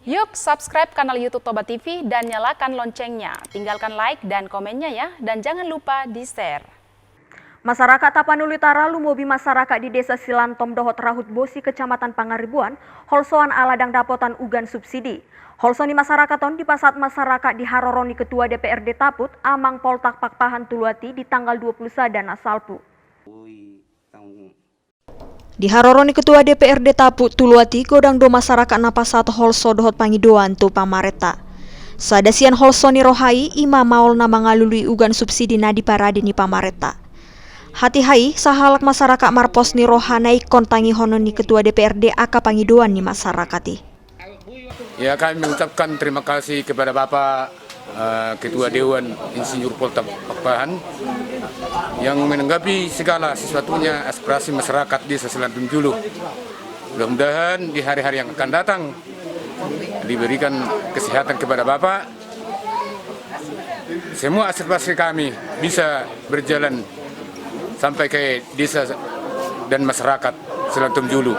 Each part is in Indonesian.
Yuk subscribe kanal YouTube Toba TV dan nyalakan loncengnya. Tinggalkan like dan komennya ya. Dan jangan lupa di-share. Masyarakat Tapanuli Utara lumobi masyarakat di Desa Silantom Dohot Rahut Bosi Kecamatan Pangaribuan, holsoan aladang dapotan ugan subsidi. Holsoni masyarakat on di pasat masyarakat di Haroroni Ketua DPRD Taput, Amang Poltak Pakpahan Tuluati di tanggal 20 Sadana Salpu. Di Haroroni Ketua DPRD Taput Tuluati, godang do masyarakat napasat holso dohot pangidoan tu pamareta. Sadasian holsoni rohai ima maol na mangalului ugan subsidi na di paradini pamareta. Hati-hai sahalak masyarakat marpos ni rohanai kontangi hononi Ketua DPRD aka pangidoan ni masyarakati. Ya, kami mengucapkan terima kasih kepada Bapak Ketua Dewan Insinyur Poltak Pakpahan yang menanggapi segala sesuatunya aspirasi masyarakat di Desa Silantom Julu. Mudah-mudahan di hari-hari yang akan datang diberikan kesehatan kepada Bapak. Semua aspirasi kami bisa berjalan sampai ke desa dan masyarakat Silantom Julu.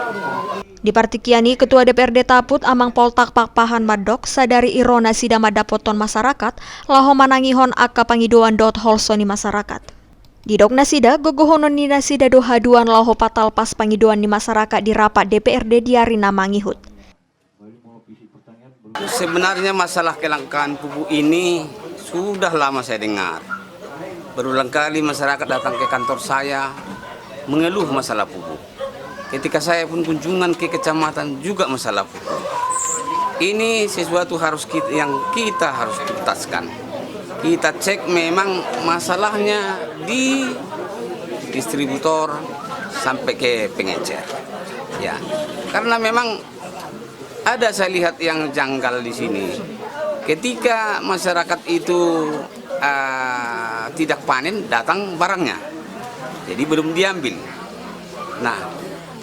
Di partikiani Ketua DPRD Taput Amang Poltak Pakpahan Madok sadari irona sida madapoton masyarakat laho manangihon aka pangidoan dot holsoni masyarakat. Di dokna sida gogohonon ni nasida dohaduan laho patal pas pangidoan ni masyarakat di rapat DPRD diarina mangihut. Sebenarnya masalah kelangkaan pupuk ini sudah lama saya dengar. Berulang kali masyarakat datang ke kantor saya mengeluh masalah pupuk. Ketika saya pun kunjungan ke kecamatan juga masalah pupuk. Ini sesuatu yang kita harus tuntaskan. Kita cek memang masalahnya di distributor sampai ke pengecer. Ya, karena memang ada saya lihat yang janggal di sini. Ketika masyarakat itu tidak panen, datang barangnya, jadi belum diambil. Nah,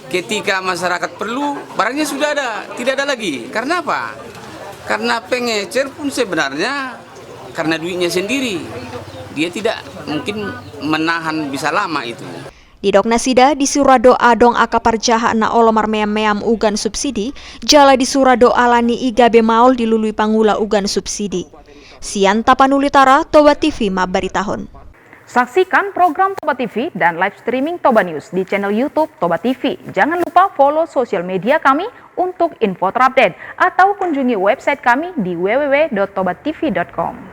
ketika masyarakat perlu, barangnya sudah ada, tidak ada lagi. Karena apa? Karena pengecer pun sebenarnya karena duitnya sendiri, dia tidak mungkin menahan bisa lama itu. Di dokna sida di surado adong aka parjaha na olomar meam ugan subsidi, jala di surado alani igabe maol dilului pangula ugan subsidi. Sian Tapanuli Utara, Toba TV mabaritahon. Saksikan program Toba TV dan live streaming Toba News di channel YouTube Toba TV. Jangan lupa follow sosial media kami untuk info terupdate atau kunjungi website kami di www.tobatv.com.